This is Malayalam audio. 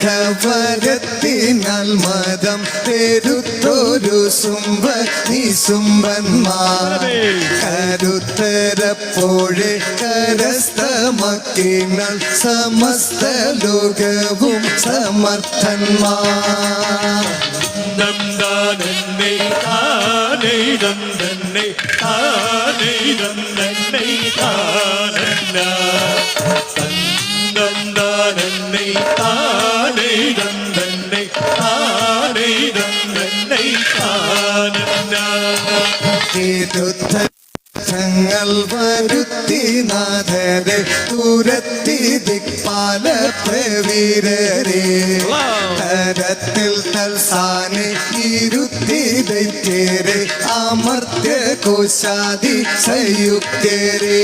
കവരത്തിനാൽ മതം പെരുത്തൊരു സുംബന്മാർ കരുത്തരപ്പോഴെ കരസ്ഥമാക്കിനാൽ സമസ്ത ലോകവും സമർത്ഥന്മാർ. ങ്ങൾ വരുത്തിനാഥരെ തുരത്തി ദിക്പാല പ്രവീരരെ തരത്തിൽ തൽസാനെ ഇരുത്തി ദൈത്യരെ അമർത്യ കോശാദി സംയുക്തരെ.